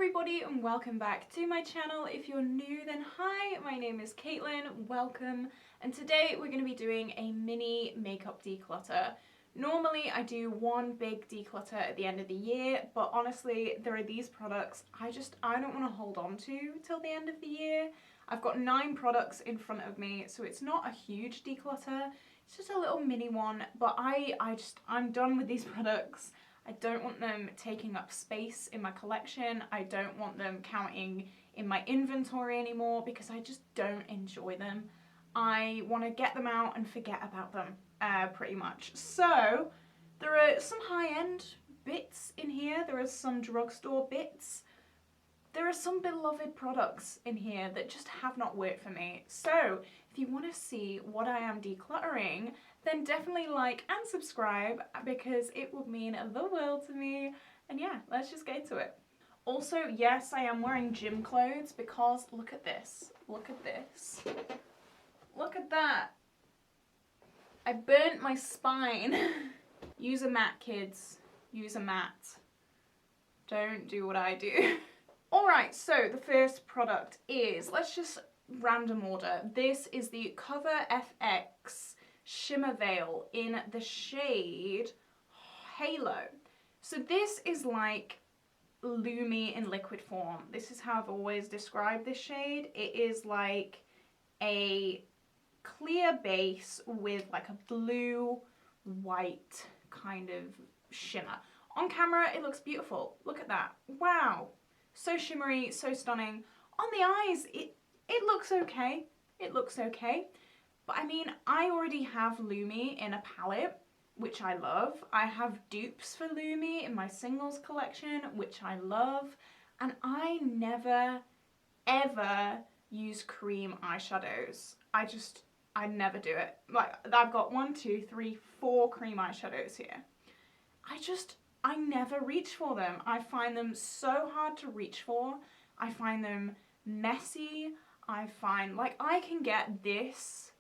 everybody and welcome back to my channel. If you're new, then hi, my name is Caitlin, welcome, and today we're going to be doing a mini makeup declutter. Normally I do one big declutter at the end of the year, but honestly there are these products I don't want to hold on to till the end of the year. I've got 9 products in front of me, so it's not a huge declutter, it's just a little mini one, but I'm done with these products. I don't want them taking up space in my collection. I don't want them counting in my inventory anymore because I just don't enjoy them. I want to get them out and forget about them, pretty much. So there are some high-end bits in here. There are some drugstore bits. There are some beloved products in here that just have not worked for me. So if you want to see what I am decluttering, then definitely like and subscribe because it would mean the world to me. And yeah, let's just get into it. Also, yes, I am wearing gym clothes because look at this. Look at this. Look at that. I burnt my spine. Use a mat, kids. Use a mat. Don't do what I do. Alright, so the first product is, let's just random order. This is the Cover FX Shimmer Veil in the shade Halo. So this is like Lumi in liquid form. This is how I've always described this shade. It is like a clear base with like a blue white kind of shimmer. On camera it looks beautiful. Look at that. Wow. So shimmery, so stunning. On the eyes, it looks okay. It looks okay. But I mean, I already have Lumi in a palette, which I love. I have dupes for Lumi in my singles collection, which I love. And I never, ever use cream eyeshadows. I never do it. Like, I've got 1, 2, 3, 4 cream eyeshadows here. I never reach for them. I find them so hard to reach for. I find them messy. I find, like, I can get this,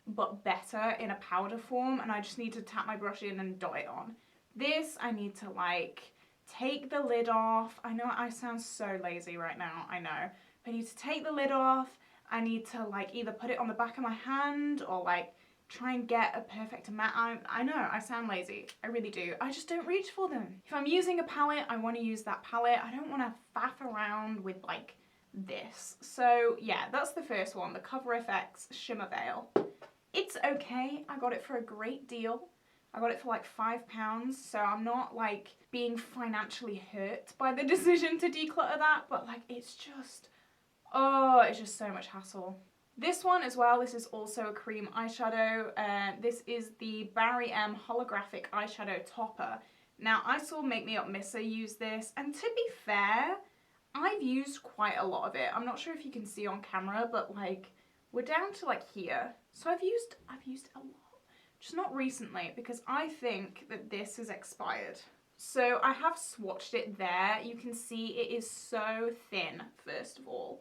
but better in a powder form, and I just need to tap my brush in and dot it on. This, I need to, like, take the lid off. I know I sound so lazy right now, I know. But I need to take the lid off. I need to, like, either put it on the back of my hand or, like, try and get a perfect amount. I know, I sound lazy. I really do. I just don't reach for them. If I'm using a palette, I want to use that palette. I don't want to faff around with like this. So yeah, that's the first one, the Cover FX Shimmer Veil. It's okay. I got it for a great deal. I got it for like £5, so I'm not like being financially hurt by the decision to declutter that, but like it's just, oh, it's just so much hassle. This one as well, this is also a cream eyeshadow. This is the Barry M Holographic Eyeshadow Topper. Now, I saw Make Me Up Missa use this, and to be fair, I've used quite a lot of it. I'm not sure if you can see on camera, but like, we're down to like here. So I've used a lot, just not recently, because I think that this is expired. So I have swatched it there. You can see it is so thin, first of all.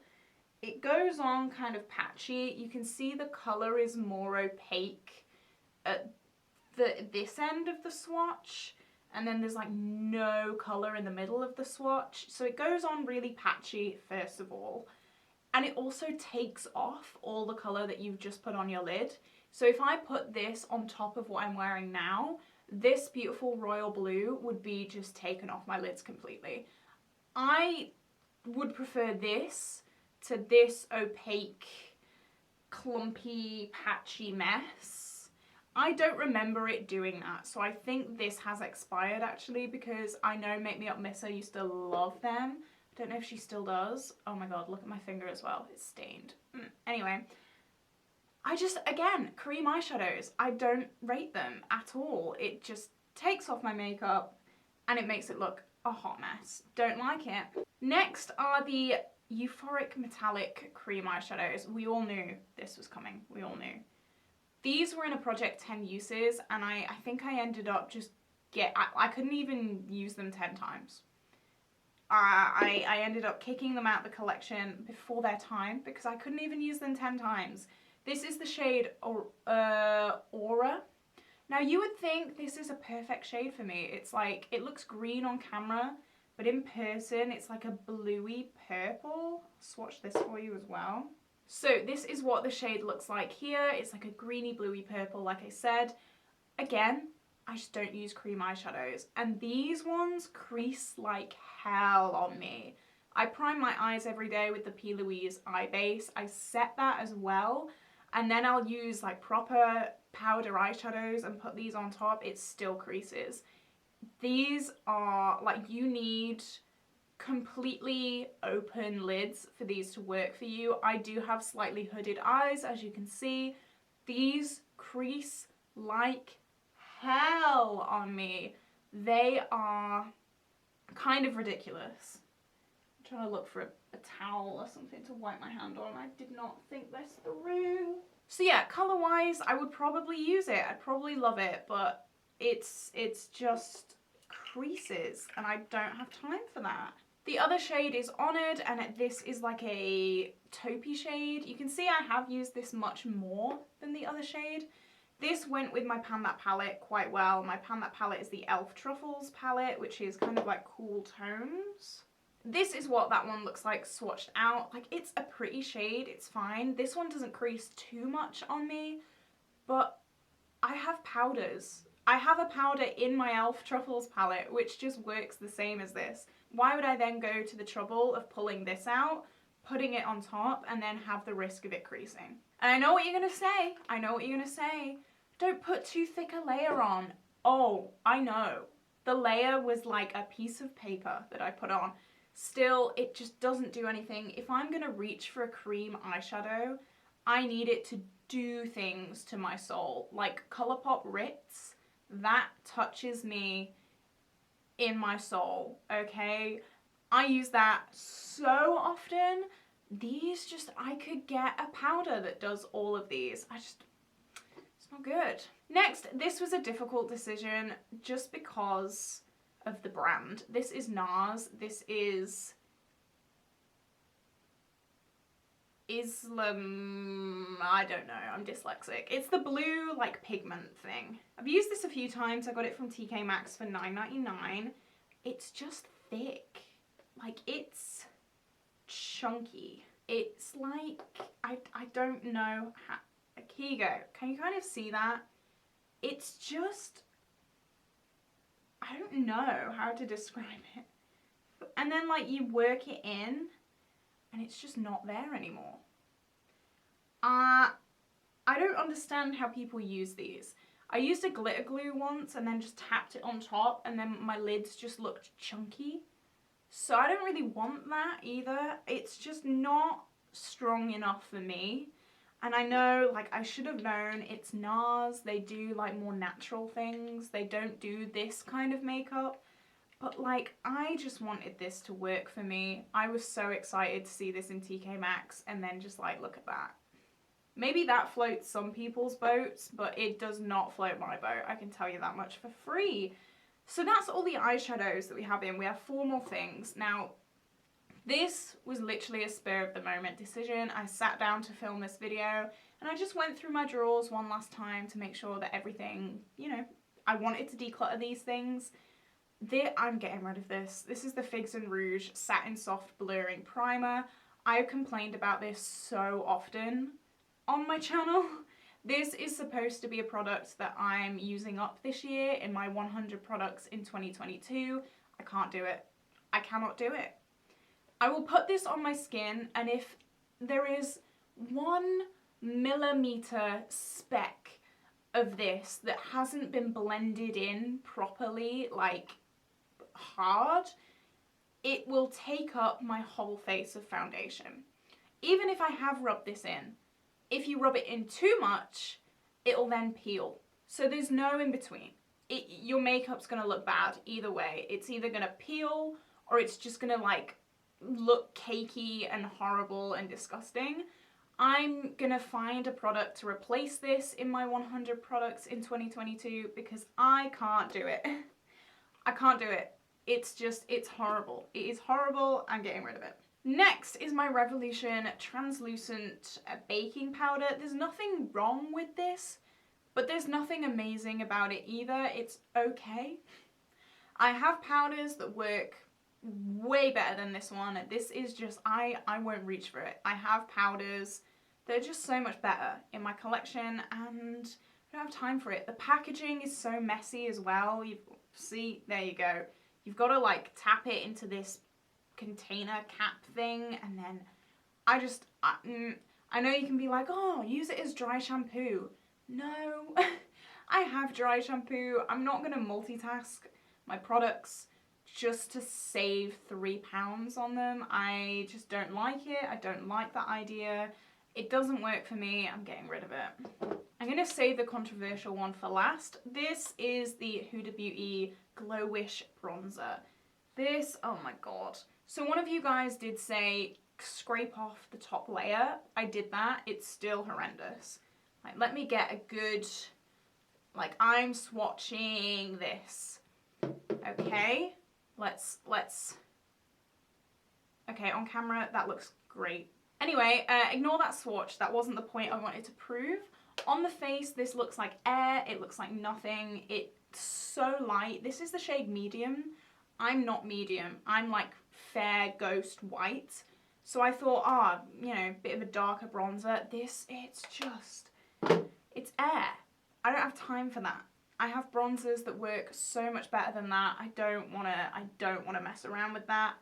It goes on kind of patchy. You can see the colour is more opaque at this end of the swatch, and then there's like no colour in the middle of the swatch. So it goes on really patchy, first of all. And it also takes off all the colour that you've just put on your lid. So if I put this on top of what I'm wearing now, this beautiful royal blue would be just taken off my lids completely. I would prefer this to this opaque, clumpy, patchy mess. I don't remember it doing that, so I think this has expired actually, because I know Make Me Up Missa used to love them. I don't know if she still does. Oh my god, look at my finger as well, it's stained. Anyway, again, cream eyeshadows, I don't rate them at all. It just takes off my makeup and it makes it look a hot mess. Don't like it. Next are the Euphoric Metallic Cream Eyeshadows. We all knew this was coming. We all knew. These were in a project 10 uses, and I think I ended up just I couldn't even use them 10 times. I ended up kicking them out of the collection before their time because I couldn't even use them 10 times. This is the shade Aura. Now you would think this is a perfect shade for me. It's like, it looks green on camera, but in person it's like a bluey purple. I'll swatch this for you as well. So this is what the shade looks like here. It's like a greeny bluey purple, like I said. Again, I just don't use cream eyeshadows, and these ones crease like hell on me. I prime my eyes every day with the P. Louise eye base. I set that as well, and then I'll use like proper powder eyeshadows and put these on top. It still creases. These are like, you need completely open lids for these to work for you. I do have slightly hooded eyes, as you can see. These crease like hell on me. They are kind of ridiculous. I'm trying to look for a towel or something to wipe my hand on. I did not think this through. So yeah, color wise, I would probably use it. I'd probably love it, but it's just creases, and I don't have time for that. The other shade is Honored, and this is like a taupey shade. You can see I have used this much more than the other shade. This went with my Pan That palette quite well. My Pan That palette is the e.l.f. Truffles palette, which is kind of like cool tones. This is what that one looks like swatched out. Like, it's a pretty shade, it's fine. This one doesn't crease too much on me, but I have powders. I have a powder in my e.l.f. Truffles palette, which just works the same as this. Why would I then go to the trouble of pulling this out, putting it on top, and then have the risk of it creasing? And I know what you're gonna say. I know what you're gonna say. Don't put too thick a layer on. Oh, I know. The layer was like a piece of paper that I put on. Still, it just doesn't do anything. If I'm gonna reach for a cream eyeshadow, I need it to do things to my soul. Like Colourpop Ritz, that touches me in my soul, okay? I use that so often. These just, I could get a powder that does all of these. It's not good. Next, this was a difficult decision just because of the brand. This is NARS. This is Islam, I don't know, I'm dyslexic. It's the blue like pigment thing. I've used this a few times. I got it from TK Maxx for $9.99. It's just thick. Like, it's chunky. It's like, I don't know how, like, here you go. Can you kind of see that? It's just, I don't know how to describe it. And then like you work it in and it's just not there anymore. I don't understand how people use these. I used a glitter glue once and then just tapped it on top, and then my lids just looked chunky. So I don't really want that either. It's just not strong enough for me. And I know, like, I should have known, it's NARS. They do like more natural things. They don't do this kind of makeup. But like, I just wanted this to work for me. I was so excited to see this in TK Maxx, and then just like, look at that. Maybe that floats some people's boats, but it does not float my boat. I can tell you that much for free. So that's all the eyeshadows that we have in. We have 4 more things. Now, this was literally a spur of the moment decision. I sat down to film this video and I just went through my drawers one last time to make sure that everything, you know, I wanted to declutter these things. I'm getting rid of this. This is the Figs and Rouge Satin Soft Blurring Primer. I have complained about this so often on my channel. This is supposed to be a product that I'm using up this year in my 100 products in 2022. I can't do it. I cannot do it. I will put this on my skin, and if there is 1 millimeter speck of this that hasn't been blended in properly, like hard, it will take up my whole face of foundation. Even if I have rubbed this in, if you rub it in too much, it'll then peel. So there's no in between. Your makeup's gonna look bad either way. It's either gonna peel or it's just gonna like look cakey and horrible and disgusting. I'm gonna find a product to replace this in my 100 products in 2022 because I can't do it. I can't do it. It's horrible. It is horrible. I'm getting rid of it. Next is my Revolution Translucent Baking Powder. There's nothing wrong with this, but there's nothing amazing about it either. It's okay. I have powders that work way better than this one. This is just, I won't reach for it. I have powders that are just so much better in my collection, and I don't have time for it. The packaging is so messy as well. You see, there you go. You've got to like tap it into this container cap thing, and then I know you can be like, oh, use it as dry shampoo. No, I have dry shampoo. I'm not gonna multitask my products just to save £3 on them. I just don't like it. I don't like that idea. It doesn't work for me. I'm getting rid of it. I'm gonna save the controversial one for last. This is the Huda Beauty Glow Wish Bronzer. This, oh my god. So one of you guys did say scrape off the top layer. I did that. It's still horrendous. Like, let me get a good, like, I'm swatching this. Okay, let's, okay, on camera, that looks great. Anyway, ignore that swatch. That wasn't the point I wanted to prove. On the face, this looks like air. It looks like nothing. It's so light. This is the shade medium. I'm not medium. I'm like fair ghost white. So I thought, you know, bit of a darker bronzer. This, it's just, it's air. I don't have time for that. I have bronzers that work so much better than that. I don't wanna mess around with that.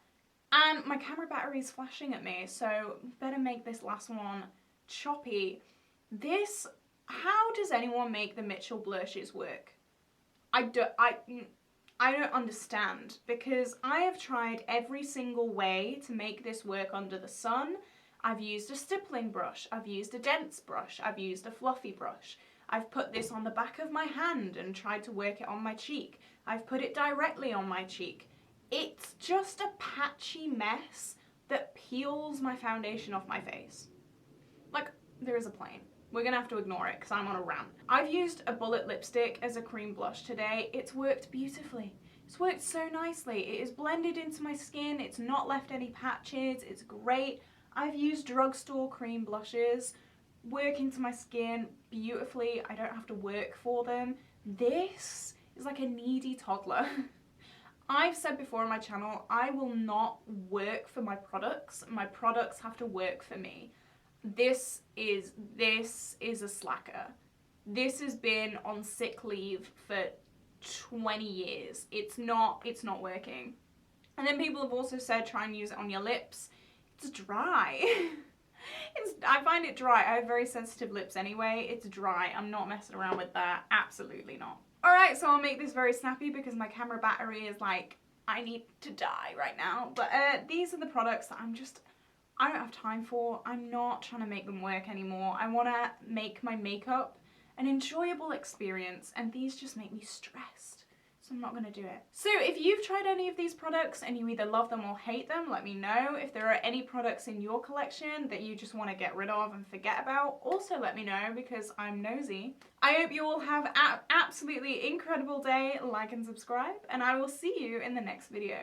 And my camera battery is flashing at me, so better make this last one choppy. This, how does anyone make the Mitchell blushes work? I don't understand, because I have tried every single way to make this work under the sun. I've used a stippling brush, I've used a dense brush, I've used a fluffy brush. I've put this on the back of my hand and tried to work it on my cheek. I've put it directly on my cheek. It's just a patchy mess that peels my foundation off my face. Like, there is a plane. We're gonna have to ignore it because I'm on a rant. I've used a bullet lipstick as a cream blush today. It's worked beautifully. It's worked so nicely. It is blended into my skin. It's not left any patches. It's great. I've used drugstore cream blushes, work into my skin beautifully. I don't have to work for them. This is like a needy toddler. I've said before on my channel, I will not work for my products. My products have to work for me. This is a slacker. This has been on sick leave for 20 years. It's not working. And then people have also said try and use it on your lips. It's dry. I find it dry. I have very sensitive lips anyway. It's dry. I'm not messing around with that. Absolutely not. Alright, so I'll make this very snappy because my camera battery is like, I need to die right now. But these are the products that I don't have time for. I'm not trying to make them work anymore. I want to make my makeup an enjoyable experience, and these just make me stressed. So I'm not going to do it. So if you've tried any of these products and you either love them or hate them, let me know. If there are any products in your collection that you just want to get rid of and forget about, also let me know because I'm nosy. I hope you all have an absolutely incredible day. Like and subscribe, and I will see you in the next video.